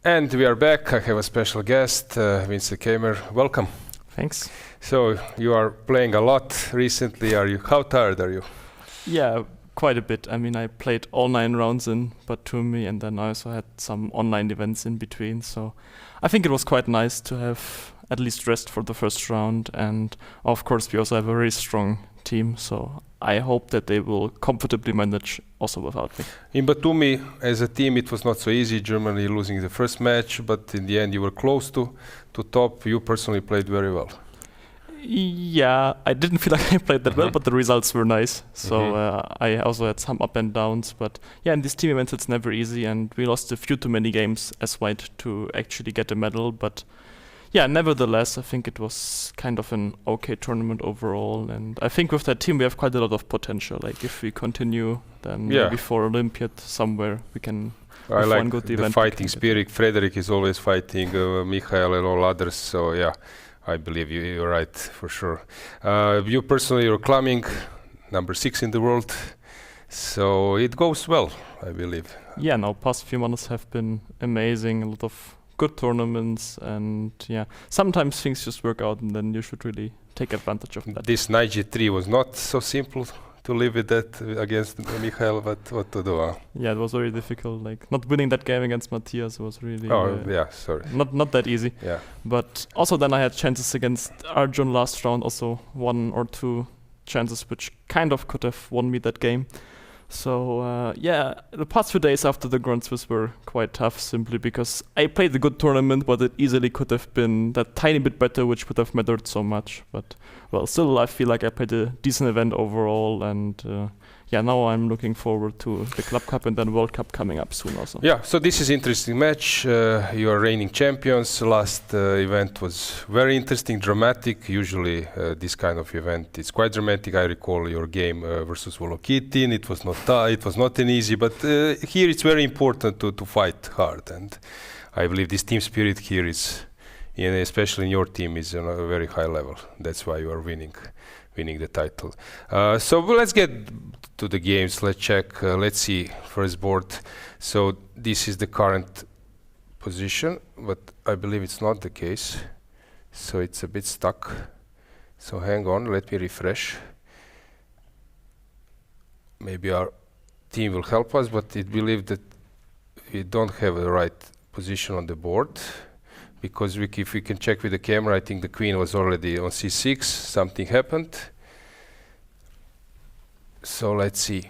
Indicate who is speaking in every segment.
Speaker 1: And we are back. I have a special guest, Vincent Keymer. Welcome.
Speaker 2: Thanks.
Speaker 1: So you are playing a lot recently. How tired are you?
Speaker 2: Yeah, quite a bit. I mean, I played all 9 rounds in Batumi, and then I also had some online events in between. So I think it was quite nice to have at least rest for the first round. And of course, we also have a very strong team. So I hope that they will comfortably manage also without me.
Speaker 1: In Batumi, as a team, it was not so easy. Germany losing the first match, but in the end, you were close to top. You personally played very well.
Speaker 2: Yeah, I didn't feel like I played that well, but the results were nice. So I also had some up and downs. But yeah, in these team events, it's never easy. And we lost a few too many games as white to actually get a medal. But yeah, nevertheless, I think it was kind of an okay tournament overall. And I think with that team, we have quite a lot of potential. Like if we continue, then maybe for Olympiad somewhere, we can...
Speaker 1: I like the fighting spirit. Frederick is always fighting, Michael and all others. So yeah, I believe you're right, for sure. You personally, you're climbing number 6 in the world. So it goes well, I believe.
Speaker 2: Yeah, no, past few months have been amazing. A lot of good tournaments, and yeah, sometimes things just work out, and then you should really take advantage of that.
Speaker 1: This G3 was not so simple to live with that against Michael, but what to do?
Speaker 2: Yeah, it was very difficult. Like not winning that game against Matthias was really not that easy.
Speaker 1: Yeah.
Speaker 2: But also then I had chances against Arjun last round, also 1 or 2 chances which kind of could have won me that game. So yeah, the past few days after the Grand Swiss were quite tough, simply because I played a good tournament, but it easily could have been that tiny bit better, which would have mattered so much. But well, still I feel like I played a decent event overall, and yeah, now I'm looking forward to the Club Cup and then World Cup coming up soon also.
Speaker 1: Yeah, so this is interesting match. You are reigning champions. Last event was very interesting, dramatic. Usually this kind of event is quite dramatic. I recall your game versus Volokitin. It was not an easy, but here it's very important to fight hard. And I believe this team spirit here is, especially in your team, is on a very high level. That's why you are winning the title. So let's get to the games. Let's check. Let's see first board. So this is the current position, but I believe it's not the case. So it's a bit stuck. So hang on, let me refresh. Maybe our team will help us, but I believe that we don't have the right position on the board. Because if we can check with the camera, I think the queen was already on c6. Something happened. So let's see.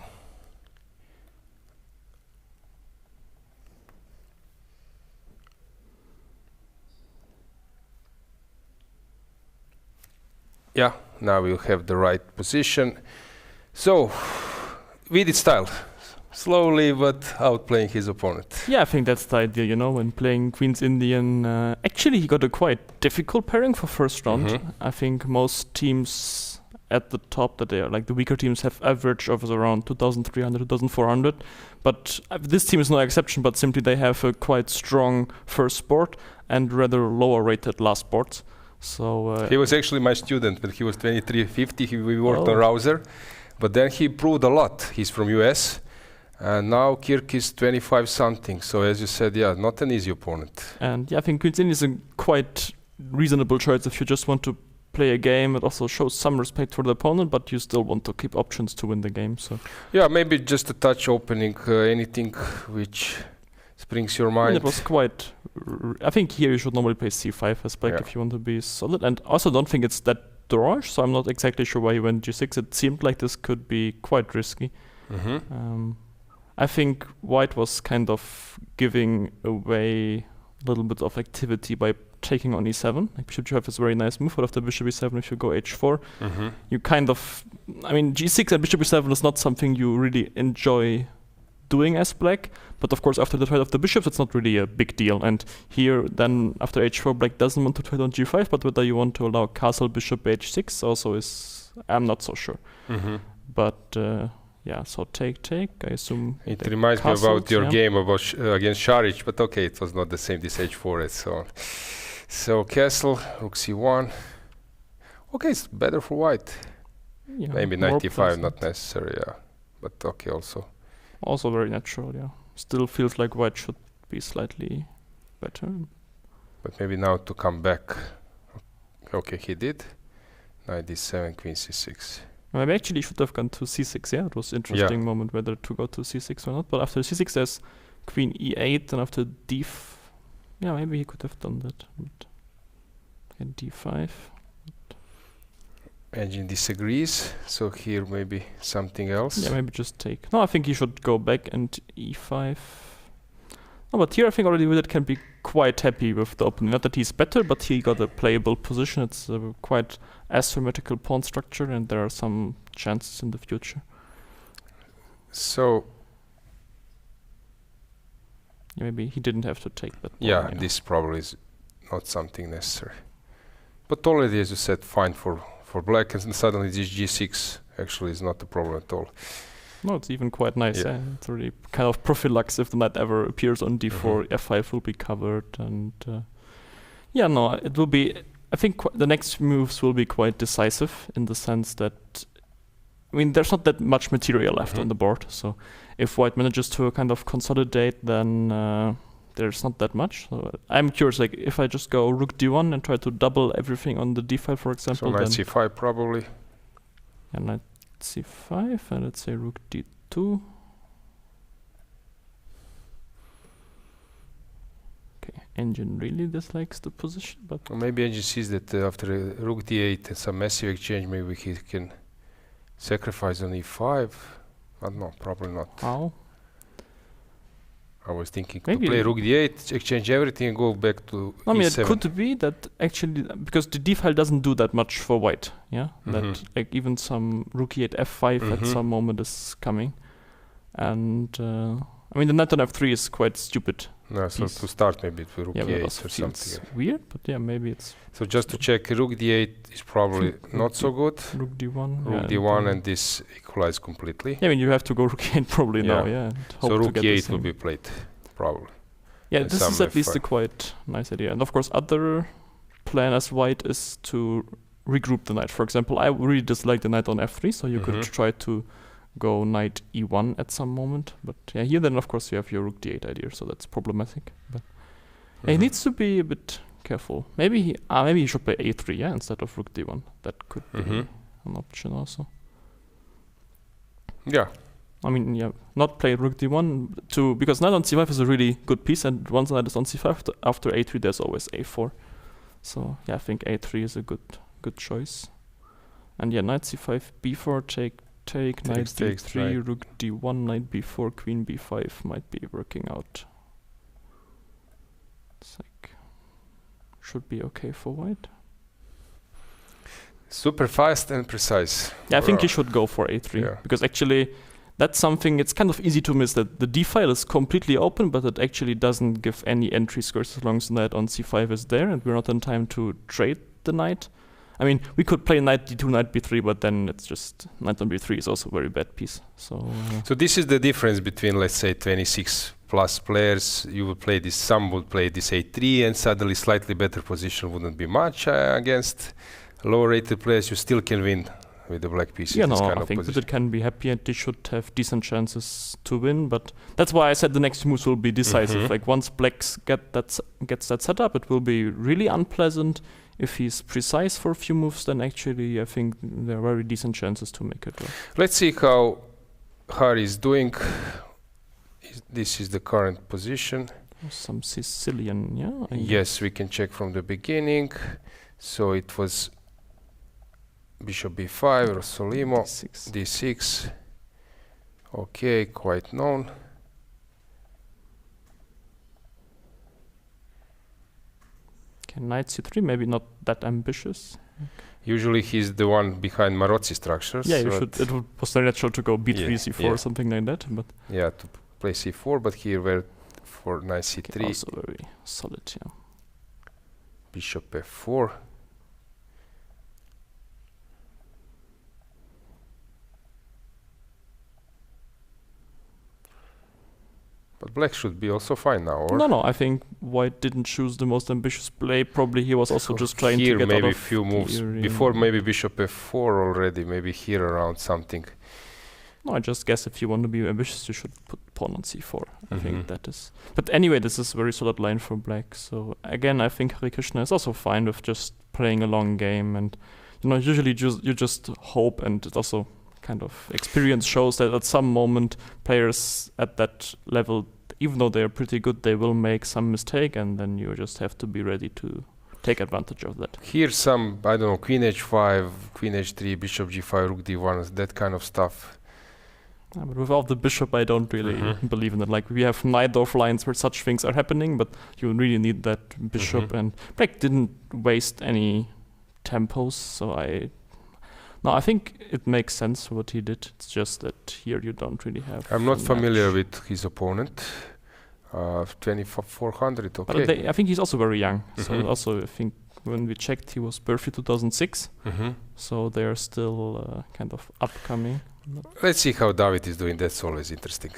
Speaker 1: Yeah, now we'll have the right position. So, with its style. Slowly, but outplaying his opponent.
Speaker 2: Yeah, I think that's the idea, when playing Queen's Indian. Actually, he got a quite difficult pairing for first round. I think most teams at the top, that they are like the weaker teams, have average of around 2,300, 2,400. But this team is no exception, but simply they have a quite strong first board and rather lower rated last boards. So
Speaker 1: he was actually my student when he was 2350. We worked on Rouser, but then he improved a lot. He's from US. And now Kirk is 25 something. So as you said, yeah, not an easy opponent.
Speaker 2: And yeah, I think Queen's Indian is a quite reasonable choice if you just want to play a game. It also shows some respect for the opponent, but you still want to keep options to win the game. So
Speaker 1: yeah, maybe just a touch opening, anything which springs your mind.
Speaker 2: It was quite... I think here you should normally play c5 as black if you want to be solid. And also don't think it's that drawing, so I'm not exactly sure why you went g6. It seemed like this could be quite risky. I think white was kind of giving away a little bit of activity by taking on e7. Like bishop g5 is a very nice move, but after bishop e7, if you go h4, you kind of... I mean, g6 and bishop e7 is not something you really enjoy doing as black, but of course after the trade of the bishops, it's not really a big deal. And here, then after h4, black doesn't want to trade on g5, but whether you want to allow castle bishop h6 also is... I'm not so sure. But... yeah, so take, I assume.
Speaker 1: It reminds me about your game about against Šarić, but okay, it was not the same, this h4 and so on. So castle, rook c1. Okay, it's better for white. Yeah, maybe 95, not necessary, yeah. But okay, also.
Speaker 2: Also very natural, yeah. Still feels like white should be slightly better.
Speaker 1: But maybe now to come back. Okay, he did. Knight d7, queen c6.
Speaker 2: Maybe actually should have gone to c6, yeah? It was interesting moment whether to go to c6 or not. But after c6 there's queen e8, and after yeah, maybe he could have done that. But and d5.
Speaker 1: Engine disagrees, so here maybe something else.
Speaker 2: Yeah, maybe just take. No, I think he should go back and e5. No, but here I think already Willett can be quite happy with the opening. Not that he's better, but he got a playable position. It's a quite asymmetrical pawn structure, and there are some chances in the future.
Speaker 1: So
Speaker 2: yeah, maybe he didn't have to take that.
Speaker 1: Yeah, this probably is not something necessary. But already, as you said, fine for black, and suddenly this g6 actually is not a problem at all.
Speaker 2: No, it's even quite nice. Yeah. It's really kind of prophylax if the knight ever appears on d4. F5 will be covered, and yeah, no, it will be. I think the next moves will be quite decisive in the sense that, I mean, there's not that much material left on the board. So if white manages to kind of consolidate, then there's not that much. So I'm curious, like if I just go rook d1 and try to double everything on the d5, for example.
Speaker 1: So knight c5 probably.
Speaker 2: Yeah, knight c5, and let's say rook d2. Okay, engine really dislikes the position, but
Speaker 1: or maybe engine sees that after rook d8 and some massive exchange, maybe he can sacrifice on e5. But no, probably not.
Speaker 2: How?
Speaker 1: I was thinking
Speaker 2: maybe
Speaker 1: to play rook d8, exchange everything, and go back to
Speaker 2: I mean,
Speaker 1: e7.
Speaker 2: it could be that actually, because the d file doesn't do that much for white, yeah? That like even some rook e8 f5 at some moment is coming. And I mean, the knight on f3 is quite stupid.
Speaker 1: No, so to start maybe with rook e8 or something.
Speaker 2: Weird, but yeah, maybe it's...
Speaker 1: So just to check, rook d8 is probably not so good.
Speaker 2: Rook d1.
Speaker 1: Rook d1 and this equalize completely.
Speaker 2: Yeah, I mean, you have to go rook e8 probably now, yeah. And hope
Speaker 1: so rook
Speaker 2: to get
Speaker 1: e8 will be played, probably.
Speaker 2: Yeah,
Speaker 1: and
Speaker 2: this is at least a quite nice idea. And of course, other plan as white is to regroup the knight. For example, I really dislike the knight on f3, so you could try to go knight e1 at some moment. But yeah, here then of course you have your rook d8 idea, so that's problematic. But he needs to be a bit careful. Maybe he should play a3, yeah, instead of rook d1. That could be an option also.
Speaker 1: Yeah.
Speaker 2: I mean, yeah, not play rook d1 because knight on c5 is a really good piece, and once knight is on c5, after a3 there's always a4. So yeah, I think a3 is a good choice. And yeah, knight c5, b4, take, knight d3, rook d1, knight b4, queen b5 might be working out. It's like, should be okay for white.
Speaker 1: Super fast and precise.
Speaker 2: Yeah, I think he should go for a3, because actually that's something, it's kind of easy to miss, that the d file is completely open, but it actually doesn't give any entry squares as long as the knight on c5 is there, and we're not in time to trade the knight. I mean, we could play knight d2, knight b3, but then it's just knight on b3 is also a very bad piece. So
Speaker 1: this is the difference between, let's say, 26 plus players. You would play this, some would play this a3, and suddenly slightly better position wouldn't be much against lower rated players. You still can win with the black pieces.
Speaker 2: Yeah, no, I think that it can be happy, and they should have decent chances to win. But that's why I said the next moves will be decisive. Like once blacks gets that set up, it will be really unpleasant. If he's precise for a few moves, then actually I think there are very decent chances to make it work.
Speaker 1: Let's see how Harry is doing. This is the current position.
Speaker 2: Some Sicilian, yeah?
Speaker 1: Yes, we can check from the beginning. So it was bishop b5, Rossolimo, d6. Okay, quite known.
Speaker 2: Knight c3, maybe not that ambitious.
Speaker 1: Usually he's the one behind Marozzi structures.
Speaker 2: Yeah, you should. It was natural to go b3, c4, or something like that. But
Speaker 1: yeah, to play c4, but here were for knight c3.
Speaker 2: Okay, also very solid, yeah.
Speaker 1: Bishop f4. But black should be also fine now, or?
Speaker 2: No, I think white didn't choose the most ambitious play. Probably he was also just trying to get
Speaker 1: maybe
Speaker 2: out of
Speaker 1: few moves before, maybe bishop f4 already, maybe here around something.
Speaker 2: No, I just guess if you want to be ambitious, you should put pawn on c4. I think that is. But anyway, this is a very solid line for black. So again, I think Hare Krishna is also fine with just playing a long game, and usually you just hope, and it also kind of experience shows that at some moment players at that level, even though they're pretty good, they will make some mistake, and then you just have to be ready to take advantage of that.
Speaker 1: Here's some, I don't know, queen h5, queen h3, bishop g5, rook d1, that kind of stuff.
Speaker 2: But without the bishop, I don't really believe in it. Like, we have Najdorf lines where such things are happening, but you really need that bishop. And black didn't waste any tempos, so I think it makes sense what he did. It's just that here you don't really have.
Speaker 1: I'm not familiar with his opponent. 2400, okay.
Speaker 2: But I think he's also very young. So also, I think when we checked, he was birthed in 2006. So they're still kind of upcoming.
Speaker 1: Let's see how David is doing. That's always interesting.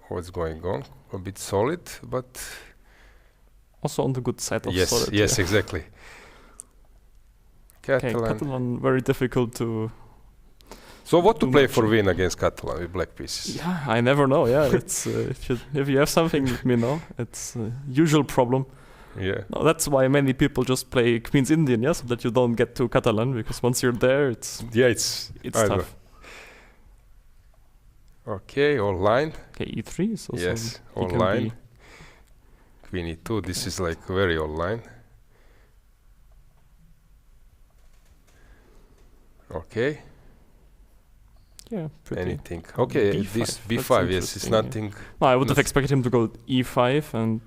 Speaker 1: What's going on? A bit solid, but
Speaker 2: also on the good side of solid.
Speaker 1: Yes, exactly.
Speaker 2: Catalan, very difficult to.
Speaker 1: So what to play for win against Catalan with black pieces?
Speaker 2: Yeah, I never know. Yeah, it's if you have something, let me know. It's a usual problem.
Speaker 1: Yeah.
Speaker 2: No, that's why many people just play Queen's Indian, so that you don't get to Catalan, because once you're there, it's tough.
Speaker 1: Okay, all line.
Speaker 2: Okay, e3 is also
Speaker 1: all line. Queen e2. This is like very all line. Okay.
Speaker 2: Yeah, pretty.
Speaker 1: Anything. Okay,
Speaker 2: B5.
Speaker 1: this b5. Yes, it's nothing.
Speaker 2: No, I would have expected him to go e5 and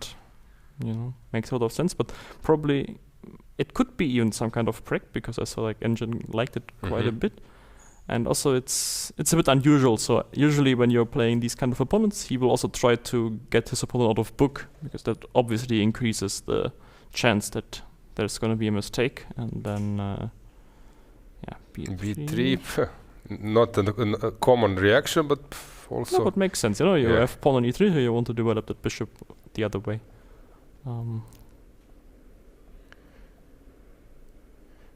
Speaker 2: makes a lot of sense, but probably it could be even some kind of preg, because I saw like Engine liked it quite a bit. And also it's a bit unusual, so usually when you're playing these kind of opponents, he will also try to get his opponent out of book, because that obviously increases the chance that there's going to be a mistake. And then
Speaker 1: b3 not a common reaction, but also
Speaker 2: no, but makes sense. You have pawn on e3, so you want to develop that bishop the other way.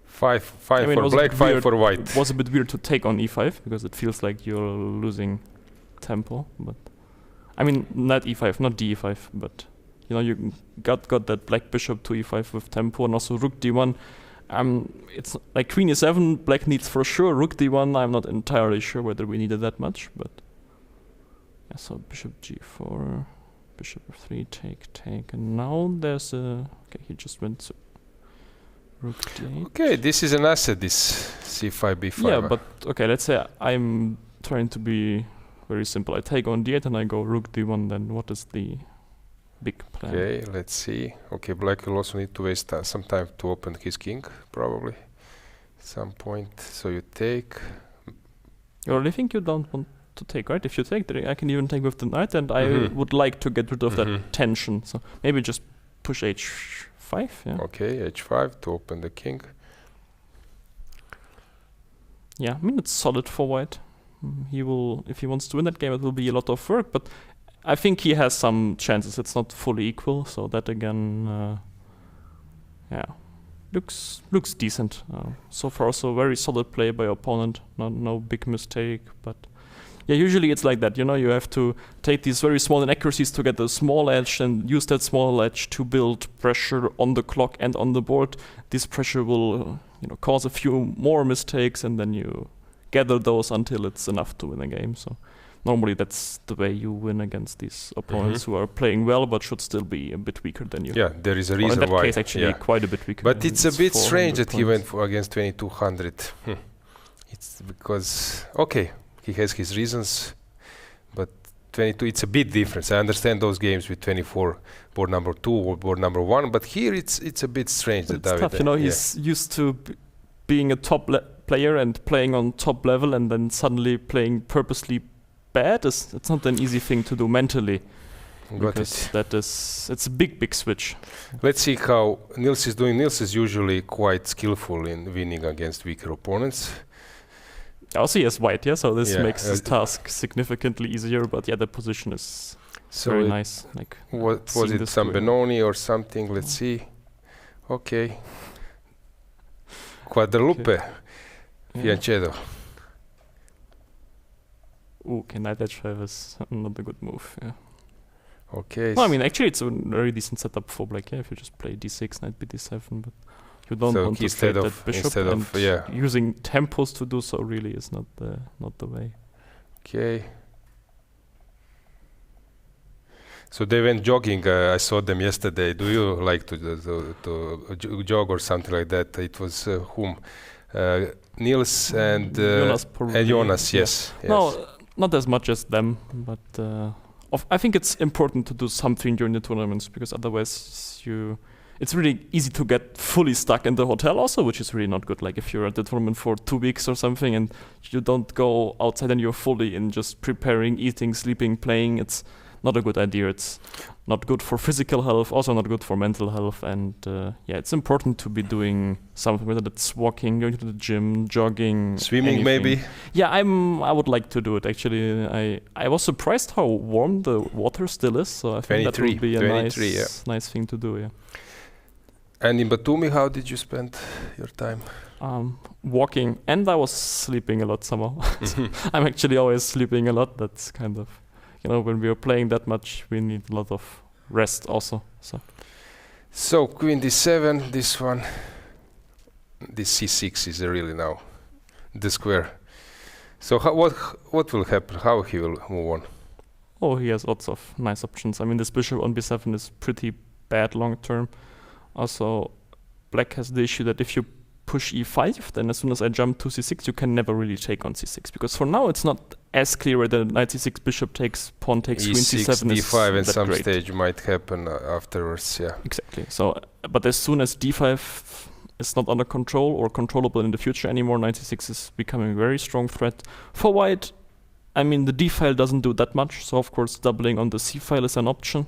Speaker 1: Fine for black, fine for white.
Speaker 2: It was a bit weird to take on e5, because it feels like you're losing tempo. But I mean, not e5, not d5, but you got that black bishop to e5 with tempo, and also rook d1. It's like queen e7, black needs for sure. Rook d1, I'm not entirely sure whether we needed that much, but yeah. So bishop g4, bishop f3, take, and now there's he just went to rook d8. Okay,
Speaker 1: this is an asset, this c5, b5.
Speaker 2: Yeah, but okay, let's say I'm trying to be very simple. I take on d8 and I go rook d1, then what is the big plan?
Speaker 1: Okay, let's see. Okay, black will also need to waste some time to open his king, probably, at some point. So you take.
Speaker 2: You really think you don't want to take, right? If you take, I can even take with the knight, and I would like to get rid of that tension. So maybe just push h5, yeah.
Speaker 1: Okay, h5 to open the king.
Speaker 2: Yeah, I mean, it's solid for white. He will, if he wants to win that game, it will be a lot of work, but I think he has some chances. It's not fully equal, so that again, looks decent. So far, also very solid play by your opponent. No big mistake, but yeah, usually it's like that. You have to take these very small inaccuracies to get a small edge, and use that small edge to build pressure on the clock and on the board. This pressure will, cause a few more mistakes, and then you gather those until it's enough to win a game. So normally that's the way you win against these opponents who are playing well but should still be a bit weaker than you.
Speaker 1: Yeah, there is a reason
Speaker 2: in that
Speaker 1: why.
Speaker 2: Case, actually, quite a bit weaker.
Speaker 1: But it's a bit strange that he went against 2200. It's because he has his reasons, but 22. It's a bit different. I understand those games with 24 board number 2 or board number 1, but here it's a bit strange that David.
Speaker 2: Tough. He's used to being a top player and playing on top level, and then suddenly playing purposely bad. It's not an easy thing to do mentally. Because it's a big switch.
Speaker 1: Let's see how Nils is doing. Nils is usually quite skillful in winning against weaker opponents.
Speaker 2: Also, he has white, so this makes his task significantly easier. But the position is very nice. Like,
Speaker 1: what was it, some Benoni or something? Let's see. Okay. Quadruple. Fianchetto.
Speaker 2: okay, knight h5 is not a good move. Yeah.
Speaker 1: Okay.
Speaker 2: No, I mean, actually, it's a very decent setup for black. Yeah, if you just play d6, knight b7, but you don't want to trade that bishop. And using tempos to do so really is not the way.
Speaker 1: Okay. So they went jogging. I saw them yesterday. Do you like to jog or something like that? It was whom? Niels and Jonas. Yes.
Speaker 2: No, not as much as them, but I think it's important to do something during the tournaments, because otherwise it's really easy to get fully stuck in the hotel also, which is really not good. Like if you're at the tournament for 2 weeks or something and you don't go outside and you're fully in just preparing, eating, sleeping, playing, it's not a good idea. It's not good for physical health, also not good for mental health. And it's important to be doing something, whether it's walking, going to the gym, jogging,
Speaker 1: swimming,
Speaker 2: anything.
Speaker 1: Maybe.
Speaker 2: Yeah, I would like to do it actually. I was surprised how warm the water still is. So I think that would be a nice thing to do. Yeah.
Speaker 1: And in Batumi, how did you spend your time?
Speaker 2: Walking, and I was sleeping a lot somehow. I'm actually always sleeping a lot. That's kind of. When we are playing that much, we need a lot of rest also.
Speaker 1: So queen d7, this one. This c6 is really now the square. So what will happen? How he will move on?
Speaker 2: Oh, he has lots of nice options. I mean, this bishop on b7 is pretty bad long term. Also, black has the issue that if you push e5, then as soon as I jump to c6, you can never really take on c6, because for now it's not as clear whether knight c6, bishop takes, pawn takes, queen c7
Speaker 1: d5 and some stage might happen afterwards. Yeah,
Speaker 2: exactly. So, but as soon as d5 is not under control or controllable in the future anymore, knight c6 is becoming a very strong threat for white. I mean, the d file doesn't do that much, so of course doubling on the c file is an option.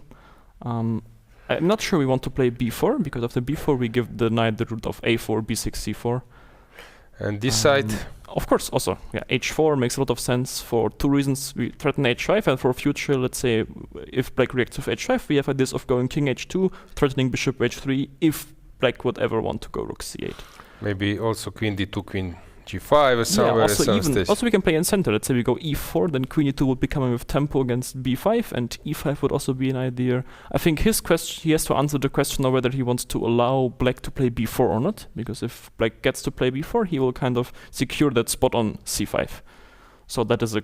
Speaker 2: I'm not sure we want to play b4, because after b4 we give the knight the root of a4, b6, c4.
Speaker 1: And this side?
Speaker 2: Of course, also, h4 makes a lot of sense for 2 reasons. We threaten h5, and for future, let's say, if black reacts with h5, we have ideas of going king h2, threatening bishop h3, if black would ever want to go rook c8.
Speaker 1: Maybe also queen d2, queen g5 or somewhere.
Speaker 2: Also we can play in center. Let's say we go e4, then queen e2 would be coming with tempo against b5, and e5 would also be an idea. I think he has to answer the question of whether he wants to allow black to play b4 or not, because if black gets to play b4, he will kind of secure that spot on c5. So that is a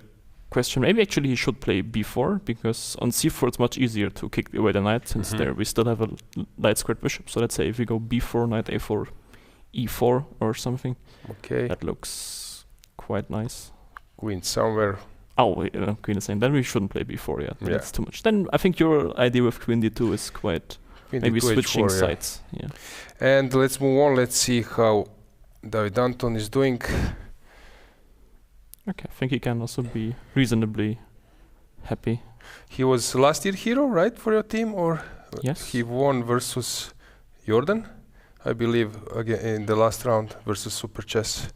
Speaker 2: question. Maybe actually he should play b4, because on c4 it's much easier to kick away the knight, since there we still have a light squared bishop. So let's say if we go b4, knight a4, e4 or something.
Speaker 1: Okay.
Speaker 2: That looks quite nice.
Speaker 1: Queen somewhere.
Speaker 2: Oh, queen is saying then we shouldn't play b4 yet. Yeah. That's too much. Then I think your idea with queen d2 is quite maybe switching h4, sides. Yeah.
Speaker 1: And let's move on. Let's see how David Anton is doing.
Speaker 2: Okay, I think he can also be reasonably happy.
Speaker 1: He was last year hero, right, for your team, or
Speaker 2: yes,
Speaker 1: he won versus Jordan, I believe, again in the last round versus Super Chess.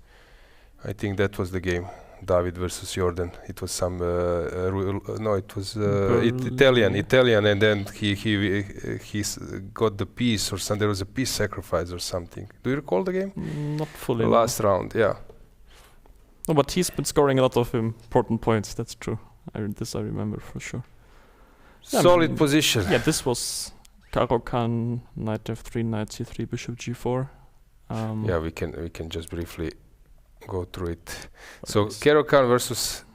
Speaker 1: I think that was the game, David versus Jordan. It was some it was Italian, and then he got the piece or something. There was a piece sacrifice or something. Do you recall the game?
Speaker 2: Not fully.
Speaker 1: The last round, yeah.
Speaker 2: No, but he's been scoring a lot of important points. That's true. I remember for sure. Yeah,
Speaker 1: solid position.
Speaker 2: Yeah, this was Caro-Kann, knight f3, knight c3, bishop g4.
Speaker 1: Yeah, we can just briefly go through it. So Caro-Kann versus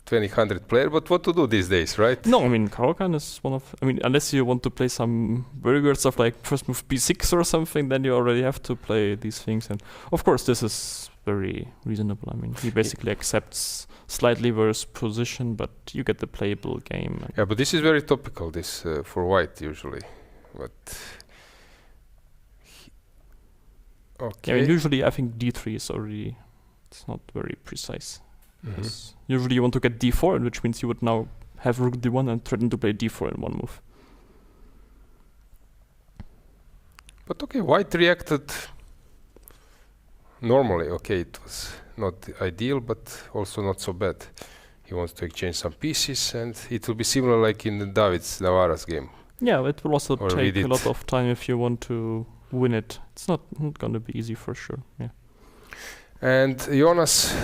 Speaker 1: 2000 player, but what to do these days, right?
Speaker 2: No, I mean Caro-Kann is one of. I mean, unless you want to play some very weird stuff like first move b6 or something, then you already have to play these things. And of course, this is very reasonable. I mean, he basically accepts slightly worse position, but you get the playable game.
Speaker 1: Yeah, but this is very topical. This for white usually, but. Okay.
Speaker 2: Yeah, I mean, usually I think d3 is already. It's not very precise. Mm-hmm. Usually you want to get d4, which means you would now have rook d1 and threaten to play d4 in one move.
Speaker 1: But okay, white reacted normally. Okay, it was not ideal, but also not so bad. He wants to exchange some pieces, and it will be similar like in the David's Navara's game.
Speaker 2: Yeah, it will also take a lot of time if you want to win it. It's not going to be easy for sure. Yeah.
Speaker 1: And Jonas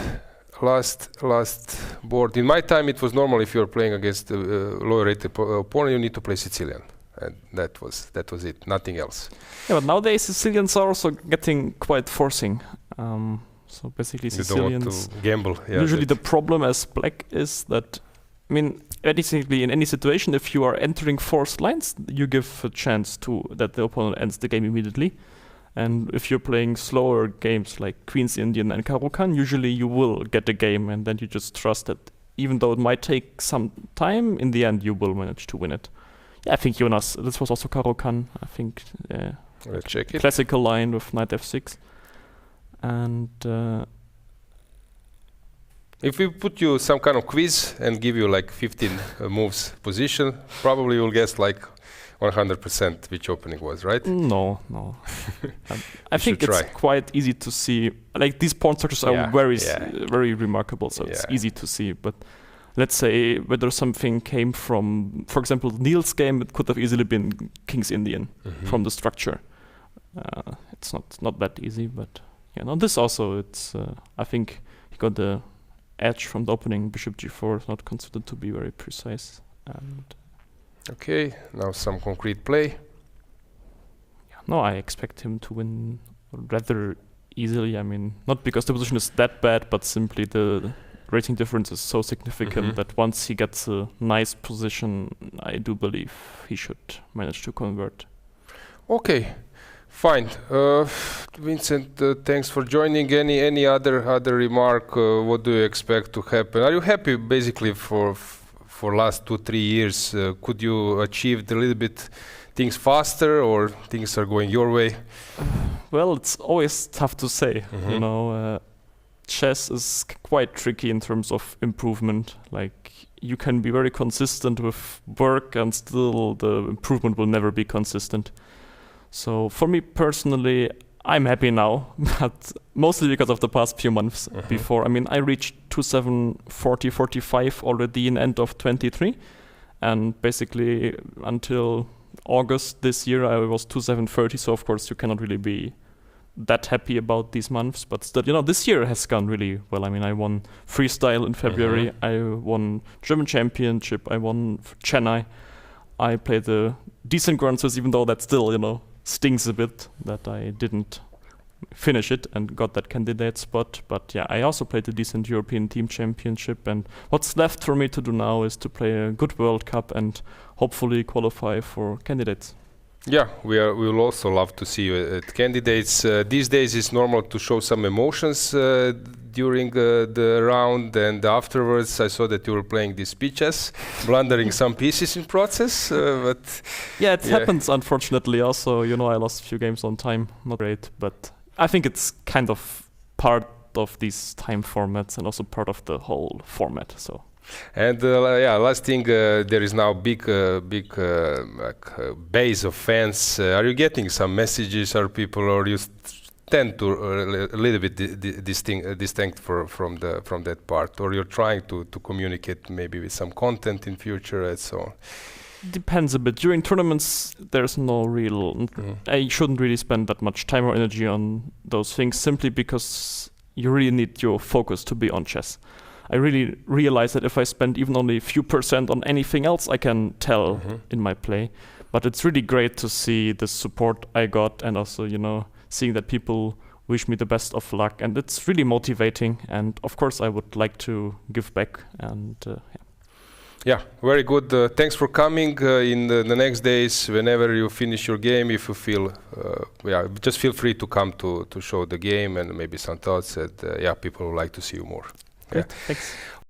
Speaker 1: last board. In my time, it was normal if you were playing against a lower rated opponent, you need to play Sicilian. And that was it, nothing else.
Speaker 2: Yeah, but nowadays Sicilians are also getting quite forcing. So basically Sicilians
Speaker 1: don't want to gamble. Yeah,
Speaker 2: usually the problem as black is that, I mean, basically in any situation, if you are entering forced lines, you give a chance to that the opponent ends the game immediately. And if you're playing slower games like Queen's Indian and Caro-Kann, usually you will get a game, and then you just trust that even though it might take some time, in the end you will manage to win it. Yeah, I think Jonas, this was also Caro-Kann, I think.
Speaker 1: Let's check it.
Speaker 2: Classical line with knight f6. And
Speaker 1: if we put you some kind of quiz and give you like 15 moves position, probably you'll guess like 100% which opening was, right?
Speaker 2: No. I think it's quite easy to see. Like these pawn structures are very remarkable, so it's easy to see. But let's say whether something came from, for example, Neil's game, it could have easily been King's Indian from the structure. It's not that easy, but this also, it's I think he got the edge from the opening. Bishop g4 is not considered to be very precise. And
Speaker 1: okay, now some concrete play.
Speaker 2: No, I expect him to win rather easily. I mean, not because the position is that bad, but simply the rating difference is so significant that once he gets a nice position, I do believe he should manage to convert.
Speaker 1: Okay, fine. Vincent, thanks for joining. Any other remark? What do you expect to happen? Are you happy basically for last 2-3 years? Could you achieve a little bit things faster, or things are going your way?
Speaker 2: Well, it's always tough to say. Chess is quite tricky in terms of improvement. Like, you can be very consistent with work and still the improvement will never be consistent. So for me personally, I'm happy now, but mostly because of the past few months before. I mean, I reached 2740, 45 already in end of 23, and basically until August this year I was 2730. So of course you cannot really be that happy about these months, but still, this year has gone really well. I mean, I won freestyle in February, I won German championship, I won Chennai, I played the decent Grand Swiss, even though that still, stings a bit that I didn't finish it and got that candidate spot. But yeah, I also played a decent European team championship, and what's left for me to do now is to play a good World Cup and hopefully qualify for candidates.
Speaker 1: Yeah, we will also love to see you at candidates. These days it's normal to show some emotions during the round, and afterwards I saw that you were playing these speeches, blundering some pieces in process. But
Speaker 2: yeah, it happens unfortunately. Also, I lost a few games on time. Not great, but I think it's kind of part of these time formats and also part of the whole format. So.
Speaker 1: And last thing, there is now big base of fans. Are you getting some messages, or people, or you tend to a little bit distinct from that part, or you're trying to communicate maybe with some content in future and so on?
Speaker 2: Depends a bit. During tournaments, there's no real. I shouldn't really spend that much time or energy on those things, simply because you really need your focus to be on chess. I really realize that if I spend even only a few % on anything else, I can tell in my play. But it's really great to see the support I got, and also, seeing that people wish me the best of luck. And it's really motivating. And of course, I would like to give back. And
Speaker 1: yeah, very good. Thanks for coming. In the next days, whenever you finish your game, if you feel, just feel free to come to show the game and maybe some thoughts that, people would like to see you more.
Speaker 2: Great, thanks.